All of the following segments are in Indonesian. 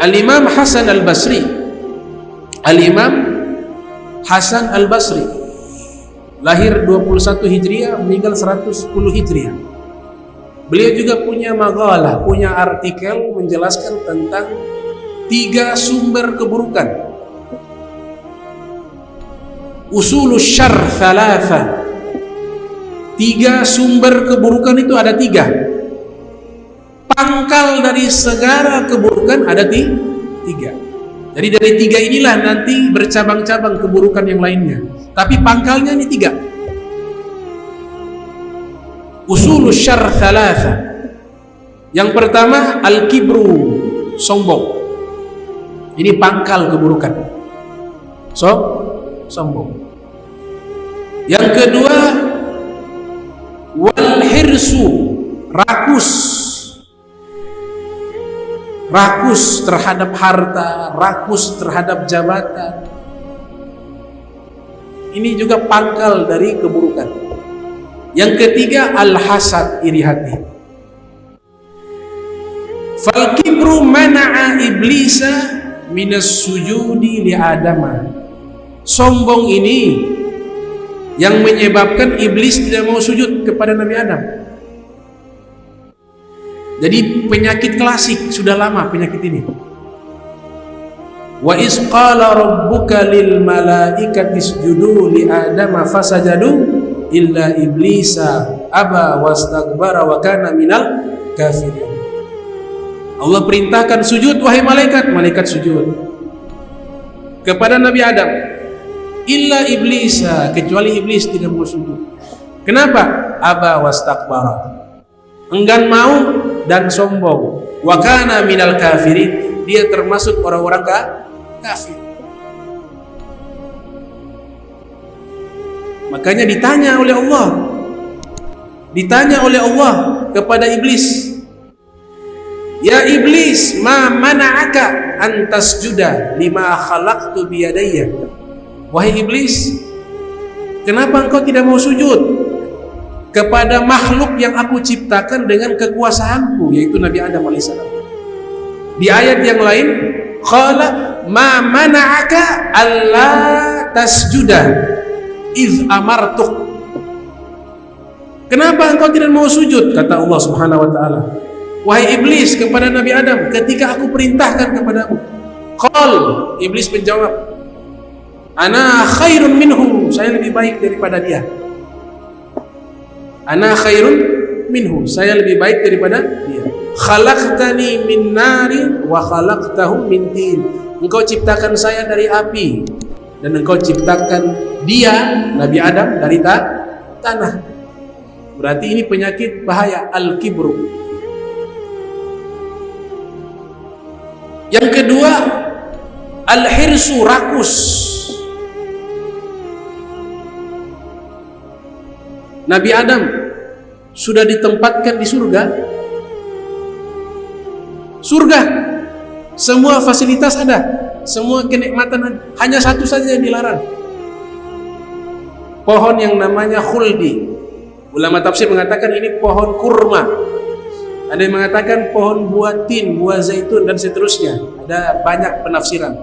Al-Imam Hasan Al-Basri, Al-Imam Hasan Al-Basri lahir 21 Hijriah, meninggal 110 Hijriah. Beliau juga punya maqalah, punya artikel menjelaskan tentang 3 sumber keburukan. Usulus syarr thalatha. 3 sumber keburukan itu ada 3. Pangkal dari segala keburukan ada 3. Jadi dari 3 inilah nanti bercabang-cabang keburukan yang lainnya. Tapi pangkalnya ini 3. Usulus syarr thalatha. Yang pertama al-kibru, sombong. Ini pangkal keburukan. Sombong. Yang kedua wal hirsu, rakus terhadap harta, rakus terhadap jabatan. Ini juga pangkal dari keburukan. Yang ketiga al-hasad, iri hati. Fal kibru mana'a iblisa minas sujudi li adama. Sombong ini yang menyebabkan iblis tidak mau sujud kepada Nabi Adam. Jadi penyakit klasik, sudah lama penyakit ini. Wa iz qala rabbuka lil malaikati isjudu li adama fasajadu illa iblisa aba wastakbara wa kana minal kafirin. Allah perintahkan sujud wahai malaikat, malaikat sujud kepada Nabi Adam. Illa iblisa, kecuali iblis tidak mau sujud. Kenapa? Aba wastakbara, enggan mau dan sombong. Wa kana minal kafirin, dia termasuk orang-orang kafir. Makanya ditanya oleh Allah kepada iblis, ya iblis, ma mana'aka an tasjuda lima khalaqtu biyadayya. Wahai iblis, kenapa engkau tidak mau sujud kepada makhluk yang aku ciptakan dengan kekuasaanku, yaitu Nabi Adam AS. Di ayat yang lain, qala ma mana'aka alla tasjuda iz amartuk. Kenapa engkau tidak mau sujud? Kata Allah Subhanahu wa taala, wahai iblis, kepada Nabi Adam ketika aku perintahkan kepadamu. Qal, iblis menjawab, ana khairun minhum, saya lebih baik daripada dia. Ana khairun minhu, saya lebih baik daripada dia. Khalaqtani min narin wa khalaqtahu min tin. Engkau ciptakan saya dari api dan engkau ciptakan dia, Nabi Adam, dari tanah. Berarti ini penyakit bahaya, al-kibru. Yang kedua al-hirsu, rakus. Nabi Adam sudah ditempatkan di surga. Semua fasilitas ada, semua kenikmatan ada. Hanya satu saja yang dilarang, pohon yang namanya khuldi. Ulama tafsir mengatakan ini pohon kurma, ada yang mengatakan pohon buah tin, buah zaitun, dan seterusnya. Ada banyak penafsiran.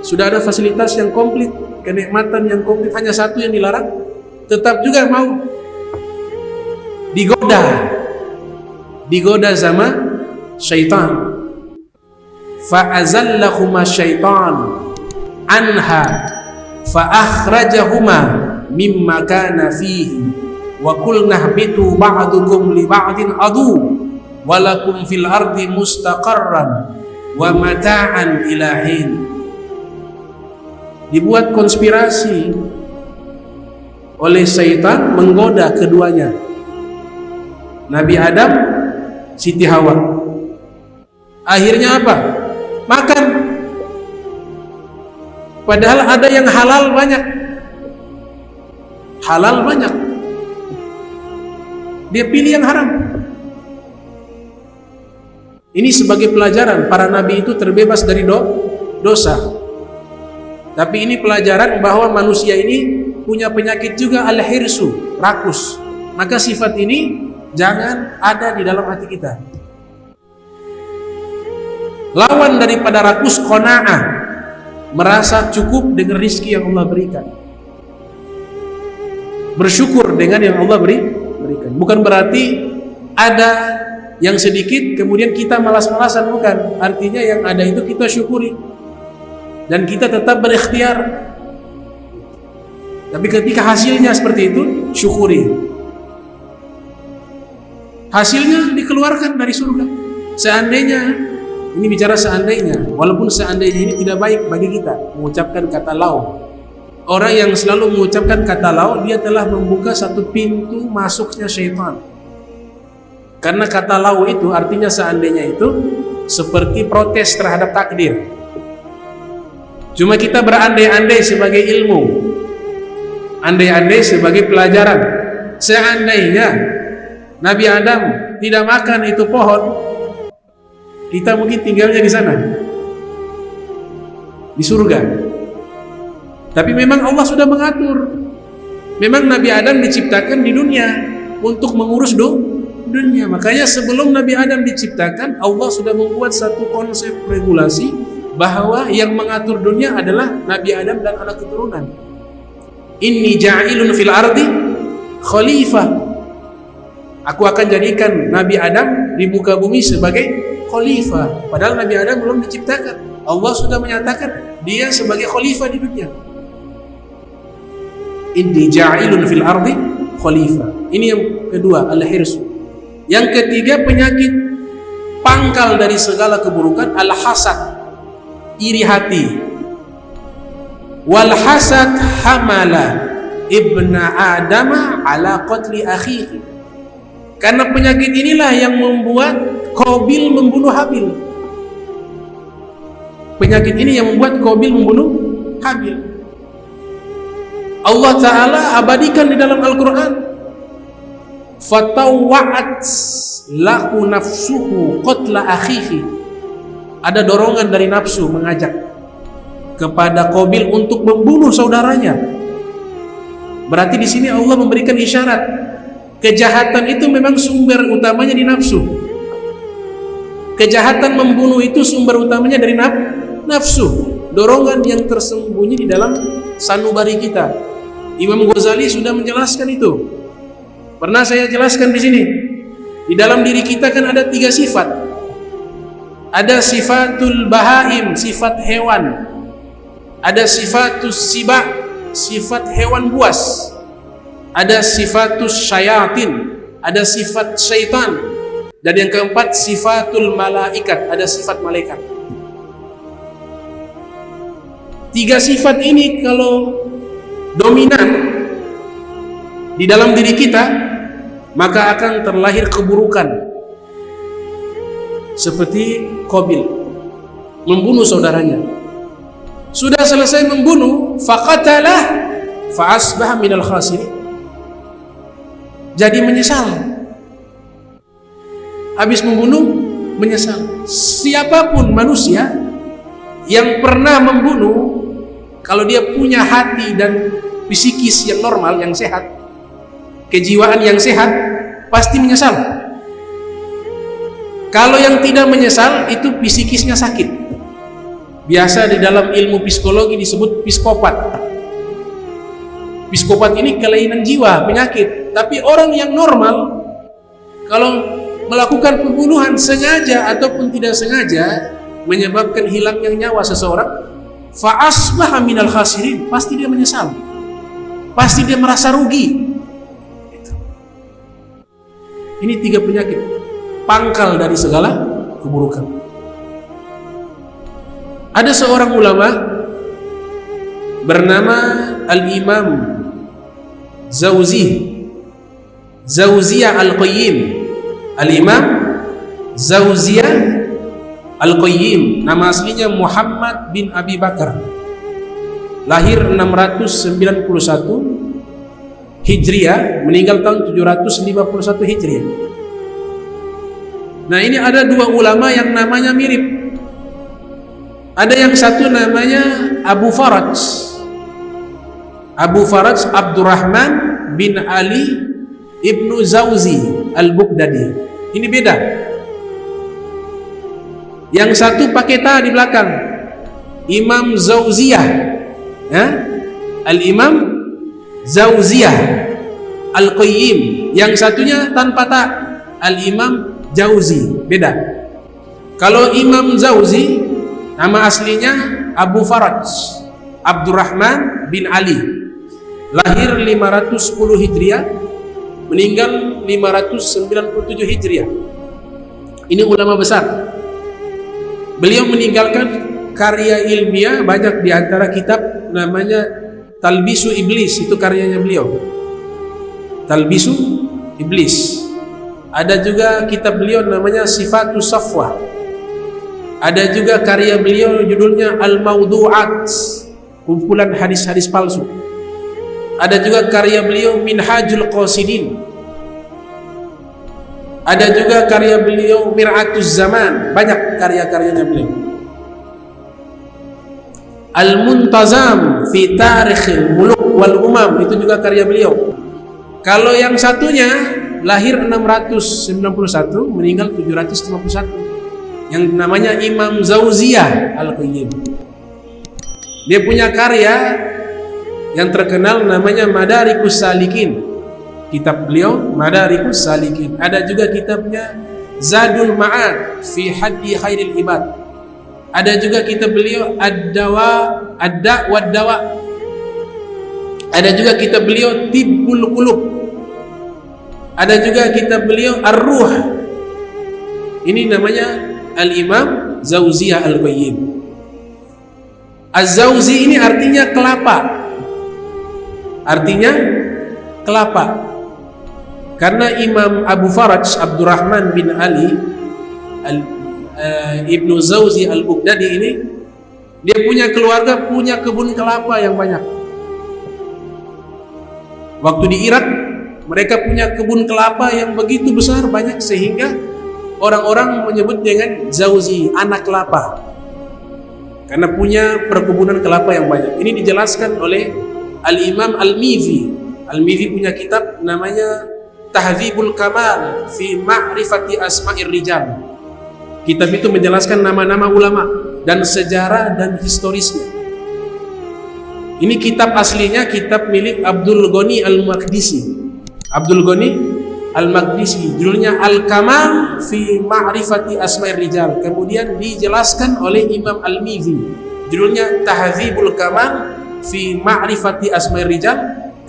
Sudah ada fasilitas yang komplit, kenikmatan yang komplit, hanya satu yang dilarang. Tetap juga mau digoda sama syaitan. Fa'azallahuma syaitan anha fa'akhrajahuma mimma kana fihi wa qulna ihbitu ba'dukum li ba'din adu wa lakum fil ardi mustaqarran wa mata'an ila hin. Dibuat konspirasi oleh syaitan menggoda keduanya, Nabi Adam, Siti Hawa. Akhirnya apa? Makan. Padahal ada yang halal banyak. Dia pilih yang haram. Ini sebagai pelajaran, para nabi itu terbebas dari dosa. Tapi ini pelajaran bahwa manusia ini punya penyakit juga, al-hirsu, rakus. Maka sifat ini jangan ada di dalam hati kita. Lawan daripada rakus, qanaah, merasa cukup dengan rizki yang Allah berikan, bersyukur dengan yang Allah berikan. Bukan berarti ada yang sedikit kemudian kita malas-malasan, bukan. Artinya yang ada itu kita syukuri dan kita tetap berikhtiar. Tapi ketika hasilnya seperti itu, syukuri. Hasilnya dikeluarkan dari surga. Seandainya, ini bicara seandainya, walaupun seandainya ini tidak baik bagi kita mengucapkan kata lau. Orang yang selalu mengucapkan kata lau, dia telah membuka satu pintu masuknya syaitan. Karena kata lau itu artinya seandainya itu seperti protes terhadap takdir. Cuma kita berandai-andai sebagai ilmu, andai-andai sebagai pelajaran. Seandainya Nabi Adam tidak makan itu pohon, kita mungkin tinggalnya di sana, di surga. Tapi memang Allah sudah mengatur. Memang Nabi Adam diciptakan di dunia untuk mengurus dunia. Makanya sebelum Nabi Adam diciptakan, Allah sudah membuat satu konsep regulasi bahwa yang mengatur dunia adalah Nabi Adam dan anak keturunan. Inni ja'ilun fil ardi khalifah. Aku akan jadikan Nabi Adam di muka bumi sebagai khalifah. Padahal Nabi Adam belum diciptakan. Allah sudah menyatakan dia sebagai khalifah di dunia. Inni ja'ilun fil ardi khalifah. Ini yang kedua, al-hirsu. Yang ketiga, penyakit pangkal dari segala keburukan, al-hasad, iri hati. Wal hasad hamala ibna adama ala qatli akhihi. Karena penyakit inilah yang membuat Qabil membunuh Habil. Penyakit ini yang membuat Qabil membunuh Habil. Allah Ta'ala abadikan di dalam Al-Quran, fatawwa'at lahu nafsuhu qatla akhihi. Ada dorongan dari nafsu mengajak kepada Qabil untuk membunuh saudaranya. Berarti di sini Allah memberikan isyarat kejahatan itu memang sumber utamanya di nafsu. Kejahatan membunuh itu sumber utamanya dari nafsu, dorongan yang tersembunyi di dalam sanubari kita. Imam Ghazali sudah menjelaskan itu. Pernah saya jelaskan di sini. Di dalam diri kita kan ada 3 sifat. Ada sifatul bahaim, sifat hewan. Ada sifatus siba, sifat hewan buas. Ada sifatus syayatin, ada sifat syaitan. Dan yang keempat, sifatul malaikat, ada sifat malaikat. 3 sifat ini kalau dominan di dalam diri kita, maka akan terlahir keburukan. Seperti Qabil membunuh saudaranya. Sudah selesai membunuh, faqatalah fa asbaha minal khasirin. Jadi menyesal. Habis membunuh, menyesal. Siapapun manusia yang pernah membunuh, kalau dia punya hati dan psikis yang normal, yang sehat, kejiwaan yang sehat, pasti menyesal. Kalau yang tidak menyesal, itu psikisnya sakit. Biasa di dalam ilmu psikologi disebut psikopat. Psikopat ini kelainan jiwa, penyakit. Tapi orang yang normal, kalau melakukan pembunuhan sengaja ataupun tidak sengaja, menyebabkan hilangnya nyawa seseorang, fa asbaha minal khasirin, pasti dia menyesal, pasti dia merasa rugi. Ini 3 penyakit pangkal dari segala keburukan. Ada seorang ulama bernama Al-Imam Zawziyah Al-Qayyim. Al-Imam Zawziyah Al-Qayyim, nama aslinya Muhammad bin Abi Bakar, lahir 691 Hijriah, meninggal tahun 751 Hijriah. Nah, ini ada 2 ulama yang namanya mirip. Ada yang satu namanya Abu Faraj Abdurrahman bin Ali ibnu Zawzi Al-Bughdadi. Ini beda. Yang satu pakai ta di belakang, Imam Zauziyah, ya? Al-Imam Zauziyah Al-Qayyim. Yang satunya tanpa ta, Al-Imam Jauzi. Beda. Kalau Imam Jauzi, nama aslinya Abu Faraj Abdurrahman bin Ali, lahir 510 Hijriah, meninggal 597 Hijriah. Ini ulama besar. Beliau meninggalkan karya ilmiah banyak, di antara kitab namanya Talbisu Iblis, itu karyanya beliau. Talbisu Iblis. Ada juga kitab beliau namanya Sifatus Safwa. Ada juga karya beliau judulnya Al-Mawdu'at, kumpulan hadis-hadis palsu. Ada juga karya beliau Minhajul Qasidin. Ada juga karya beliau Mir'atuz Zaman. Banyak karya-karyanya beliau. Al-Muntazam fi Tarikhil Muluk wal Umam, itu juga karya beliau. Kalau yang satunya lahir 691, meninggal 751, yang namanya Imam Zauziyah Al-Qayyim. Dia punya karya yang terkenal namanya Madarikus Salikin. Kitab beliau Madarikus Salikin. Ada juga kitabnya Zadul Ma'ad fi Haddi Khairil Ibad. Ada juga kitab beliau Ad-Da wad Dawa. Ada juga kitab beliau Tibbul Qulub. Ada juga kitab beliau Ar-Ruh. Ini namanya Al-Imam Zauziyah Al-Qayyim. Az-Zauzi ini artinya kelapa. Artinya kelapa. Karena Imam Abu Faraj Abdurrahman bin Ali Ibnu Zauzi Al-Baghdadi ini, dia punya keluarga punya kebun kelapa yang banyak. Waktu di Irak, mereka punya kebun kelapa yang begitu besar, banyak, sehingga orang-orang menyebut dengan Zauzi, anak kelapa, karena punya perkebunan kelapa yang banyak. Ini dijelaskan oleh Al-Imam Al-Mizi. Al-Mizi punya kitab namanya Tahdzibul Kamal fi Ma'rifati Asma'ir Rijal. Kitab itu menjelaskan nama-nama ulama dan sejarah dan historisnya. Ini kitab aslinya kitab milik Abdul Ghani Al-Maqdisi. Abdul Ghani Al-Maqdisi, judulnya Al-Kamal fi Ma'rifati Asma'ir Rijal. Kemudian dijelaskan oleh Imam Al-Mizi, judulnya Tahdzibul Kamal fi Ma'rifati Asma'ir Rijal.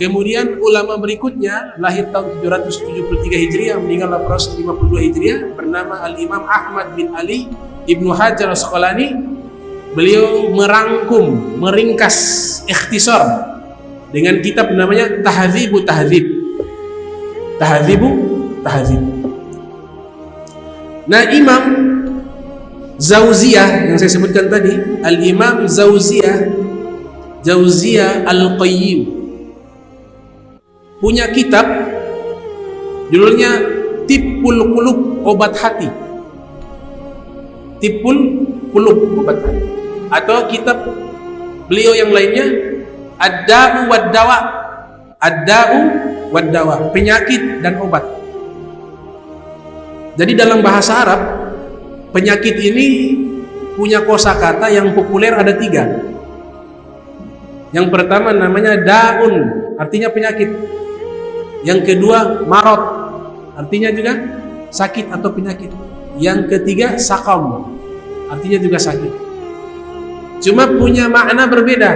Kemudian ulama berikutnya lahir tahun 773 Hijriah, meninggal 852 Hijriah, bernama Al-Imam Ahmad bin Ali Ibnu Hajar Asqalani. Beliau merangkum, meringkas, ikhtisar dengan kitab namanya Tahdzibu Tahdzib. Tahdzibu Tahdzib. Nah, Imam Zauziyah yang saya sebutkan tadi, Al-Imam Zauziyah Al-Qayyim, punya kitab judulnya Tibbul Qulub, obat hati. Tibbul Qulub, obat hati. Atau kitab beliau yang lainnya Ad-Da'u wad Dawa. Ad-Da'u wad Dawa, penyakit dan obat. Jadi dalam bahasa Arab, penyakit ini punya kosakata yang populer ada 3. Yang pertama namanya da'un, artinya penyakit. Yang kedua marad, artinya juga sakit atau penyakit. Yang ketiga sakam, artinya juga sakit. Cuma punya makna berbeda.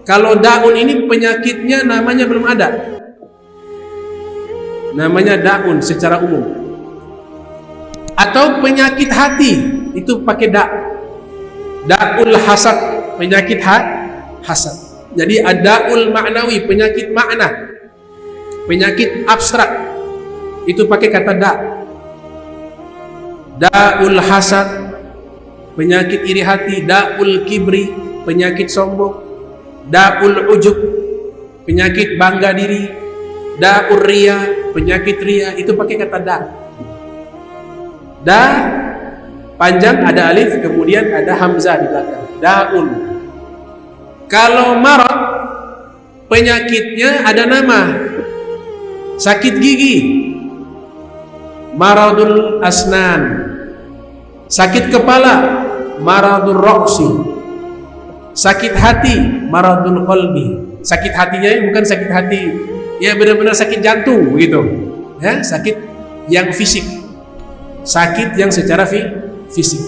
Kalau daun ini penyakitnya namanya belum ada, namanya daun secara umum. Atau penyakit hati itu pakai da'ul hasad, penyakit hasad. Jadi ad-da'ul ma'nawi, penyakit makna. Penyakit abstrak itu pakai kata da'ul hasad, penyakit iri hati. Da'ul kibri, penyakit sombong. Da'ul ujub, penyakit bangga diri. Da'ul riya, penyakit riya, itu pakai kata da panjang, ada alif, kemudian ada hamzah di belakang. Da'ul. Kalau marad, penyakitnya ada nama. Sakit gigi, maradul asnan. Sakit kepala, maradul ra'si. Sakit hati, maradul qalbi. Sakit hatinya bukan sakit hati ya benar-benar sakit jantung begitu. Ya, sakit yang fisik. Sakit yang secara fisik.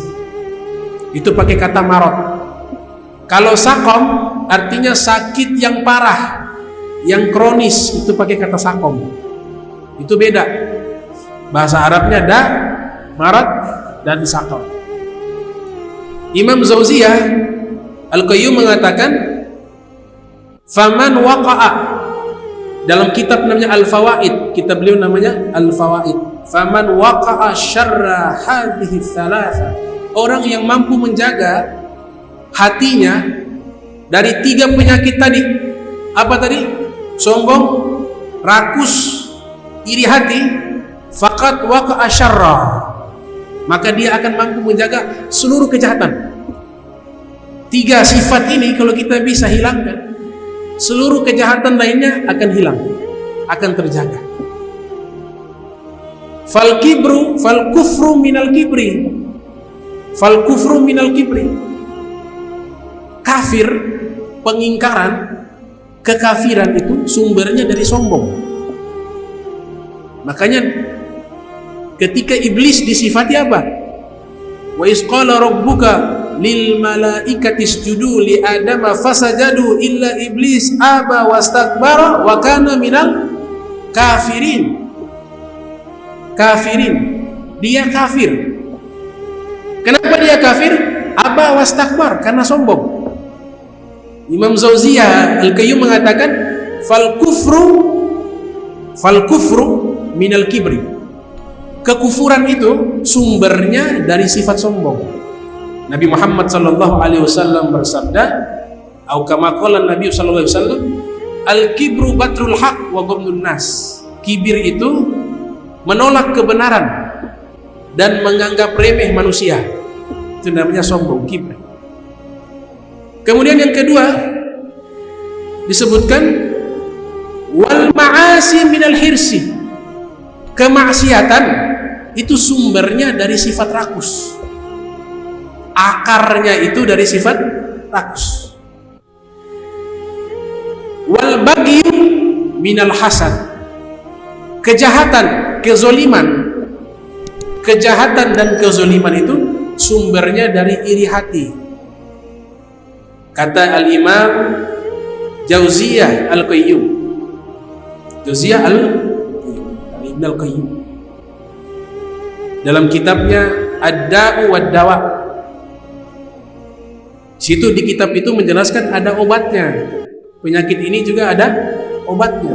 Itu pakai kata marad. Kalau sakom artinya sakit yang parah, yang kronis, itu pakai kata sakom. Itu beda. Bahasa Arabnya marad dan sakom. Imam Zauziyah Al-Qayyum mengatakan, faman waqa'a, dalam kitab namanya Al-Fawaid, kitab beliau namanya Al-Fawaid, faman waqa'a syarra hadhihi thalatha, orang yang mampu menjaga hatinya dari 3 penyakit tadi. Apa tadi? Sombong, rakus, iri hati. Faqad waqa'a syarra, maka dia akan mampu menjaga seluruh kejahatan. 3 sifat ini kalau kita bisa hilangkan, seluruh kejahatan lainnya akan hilang, akan terjaga. Fal kufru minal kibri. Fal kufru minal kibri. Kafir, pengingkaran, kekafiran itu sumbernya dari sombong. Makanya ketika iblis disifati apa? Wa iz qala rabbuka lil malaikati isjudu li adama fasajadu illa iblis aba wastakbara wa kana minal kafirin. Kafirin, dia kafir. Kenapa dia kafir? Aba wastakbar, karena sombong. Imam Zauziyah Al-Qayyum mengatakan fal kufru minal kibri. Kekufuran itu sumbernya dari sifat sombong. Nabi Muhammad sallallahu alaihi wasallam bersabda, atau kama qala Nabi sallallahu alaihi wasallam, al-kibru batrul haq wa ghamdun nas. Kibir itu menolak kebenaran dan menganggap remeh manusia. Itu namanya sombong, kibir. Kemudian yang kedua disebutkan wal ma'asi minal hirsi. Kemaksiatan itu sumbernya dari sifat rakus. Akarnya itu dari sifat rakus. Wal bagyu minal hasad. Kejahatan, kezoliman. Kejahatan dan kezoliman itu sumbernya dari iri hati. Kata Al-Imam Jauziyah Al-Qayyum. Jauziyah Ibn Al-Qayyum dalam kitabnya Ad-Da'u wad-Dawa. Situ di kitab itu menjelaskan ada obatnya. Penyakit ini juga ada obatnya.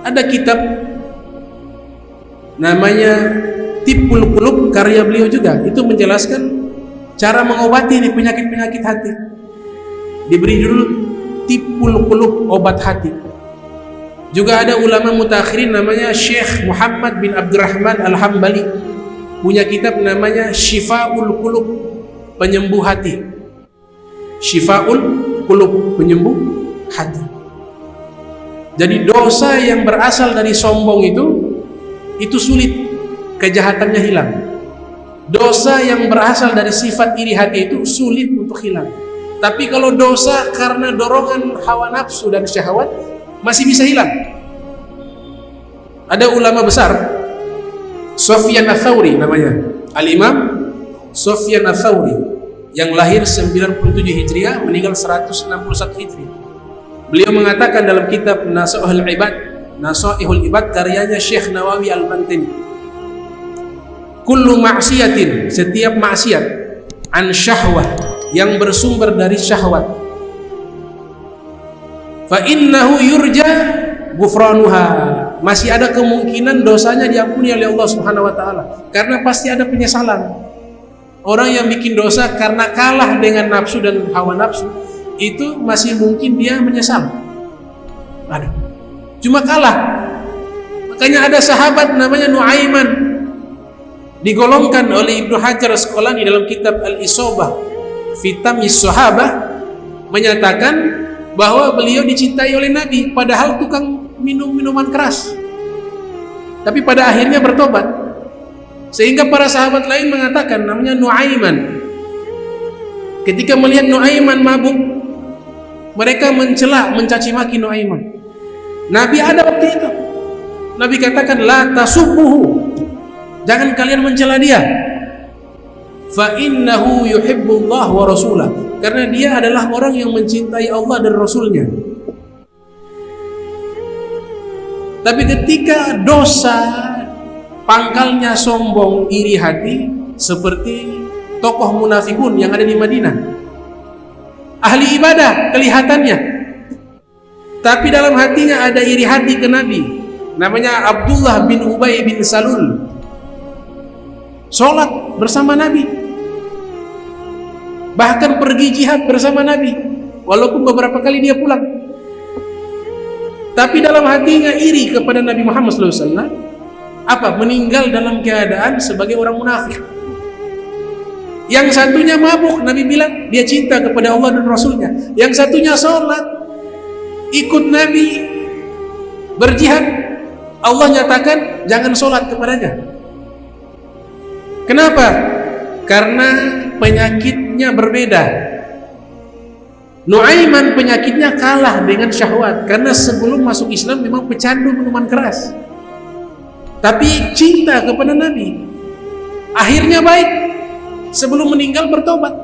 Ada kitab namanya Tibbul Qulub, karya beliau juga. Itu menjelaskan cara mengobati ini penyakit-penyakit hati. Diberi judul Tibbul Qulub, obat hati. Juga ada ulama mutakhirin namanya Syekh Muhammad bin Abdurrahman Al-Hambali, punya kitab namanya Syifaul Qulub, penyembuh hati. Syifaul Qulub, penyembuh hati. Jadi dosa yang berasal dari sombong itu sulit, kejahatannya hilang. Dosa yang berasal dari sifat iri hati itu sulit untuk hilang. Tapi kalau dosa karena dorongan hawa nafsu dan syahwat masih bisa hilang. Ada ulama besar, Sufyan Ats-Tsauri namanya, Al-Imam Sufyan Ats-Tsauri, yang lahir 97 Hijriah, meninggal 161 Hijriah. Beliau mengatakan dalam kitab Nasaihul Ibad karyanya Syekh Nawawi Al-Mantini, kullu ma'siyatin, setiap maksiat, an syahwah, yang bersumber dari syahwat, fa innahu yurja ghufranuha, masih ada kemungkinan dosanya diampuni oleh Allah Subhanahu wa taala, karena pasti ada penyesalan. Orang yang bikin dosa karena kalah dengan nafsu dan hawa nafsu, itu masih mungkin dia menyesal. Ada. Cuma kalah. Makanya ada sahabat namanya Nuaiman, digolongkan oleh Ibnu Hajar Asqalani dalam kitab Al-Isabah fi Tamyiz Sahabah, menyatakan bahwa beliau dicintai oleh Nabi padahal tukang minum minuman keras, tapi pada akhirnya bertobat. Sehingga para sahabat lain mengatakan, namanya Nuaiman. Ketika melihat Nuaiman mabuk, mereka mencela, mencaci maki Nuaiman. Nabi ada waktu itu. Nabi katakan, la tasubbuhu, jangan kalian mencela dia. Fa innahu yuhibbullah wa rasulah, karena dia adalah orang yang mencintai Allah dan Rasulnya. Tapi ketika dosa pangkalnya sombong, iri hati, seperti tokoh munafikun yang ada di Madinah, ahli ibadah kelihatannya, tapi dalam hatinya ada iri hati ke Nabi. Namanya Abdullah bin Ubay bin Salul, sholat bersama Nabi, bahkan pergi jihad bersama Nabi, walaupun beberapa kali dia pulang, tapi dalam hatinya iri kepada Nabi Muhammad SAW. Apa? Meninggal dalam keadaan sebagai orang munafik. Yang satunya mabuk, Nabi bilang dia cinta kepada Allah dan Rasulnya. Yang satunya sholat, ikut Nabi berjihad. Allah nyatakan jangan sholat kepadanya. Kenapa? Karena penyakitnya berbeda. Nuaiman penyakitnya kalah dengan syahwat, karena sebelum masuk Islam memang pecandu minuman keras, tapi cinta kepada Nabi. Akhirnya baik, sebelum meninggal bertobat.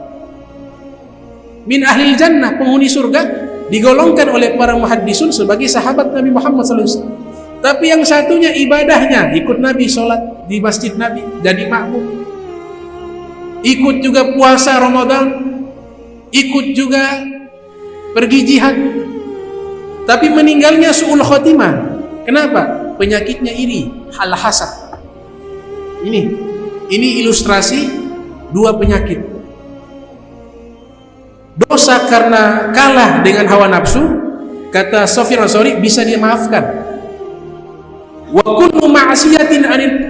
Min ahlil jannah, penghuni surga, digolongkan oleh para muhaddisun sebagai sahabat Nabi Muhammad SAW. Tapi yang satunya ibadahnya, ikut Nabi sholat di masjid Nabi, jadi makmum, ikut juga puasa Ramadan, ikut juga pergi jihad, tapi meninggalnya su'ul khotimah. Kenapa? Penyakitnya iri, hal hasad. Ini ilustrasi dua penyakit. Dosa karena kalah dengan hawa nafsu, kata Sufyan Ats-Tsauri, bisa dia maafkan. Wa kullu ma'siyatin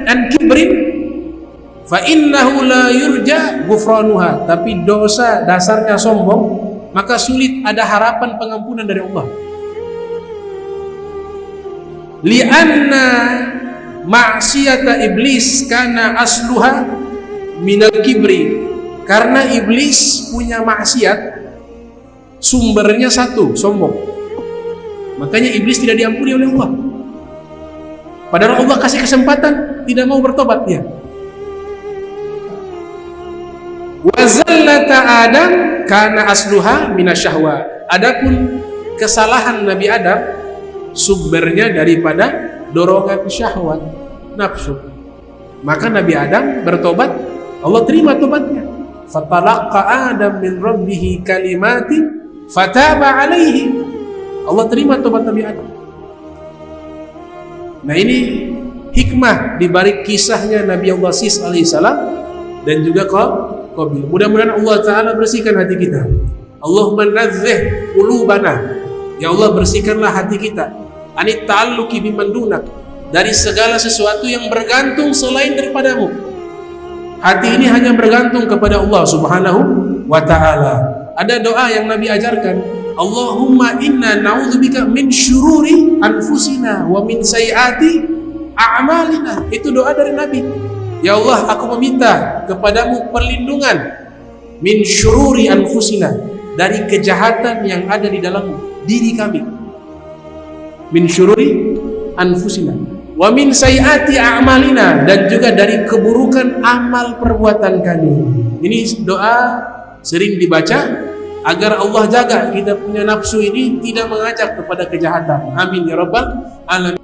an kibrin fa innahu la yurja ghufranuha. Tapi dosa dasarnya sombong, maka sulit ada harapan pengampunan dari Allah. Li'anna ma'siyata iblis kana asluha minal kibri. Karena iblis punya maksiat, sumbernya satu, sombong. Makanya iblis tidak diampuni oleh Allah. Padahal Allah kasih kesempatan, tidak mau bertobat dia. Wa zallata Adam kana asluha minasyahwa. Adapun kesalahan Nabi Adam, sumbernya daripada dorongan syahwat, nafsu. Maka Nabi Adam bertobat, Allah terima tobatnya. Fatalaqqa Adam min rabbih kalimatin fataba alaihi. Allah terima tobat Nabi Adam. Nah, ini hikmah dibalik kisahnya Nabi Allah Sis alaihissalam dan juga Qabil. Mudah-mudahan Allah Ta'ala bersihkan hati kita. Allahumma nazzih qulubana, ya Allah bersihkanlah hati kita, anit ta'alluqi biman dunak, dari segala sesuatu yang bergantung selain daripadamu. Hati ini hanya bergantung kepada Allah Subhanahu wa Ta'ala. Ada doa yang Nabi ajarkan, Allahumma inna na'udzubika min syururi anfusina wa min sayyiati a'malina. Itu doa dari Nabi. Ya Allah, aku meminta kepadamu perlindungan min syururi anfusina, dari kejahatan yang ada di dalam diri kami. Min syururi anfusina wa min sayyiati a'malina, dan juga dari keburukan amal perbuatan kami. Ini doa sering dibaca agar Allah jaga kita punya nafsu ini tidak mengajak kepada kejahatan. Amin ya rabbal alamin.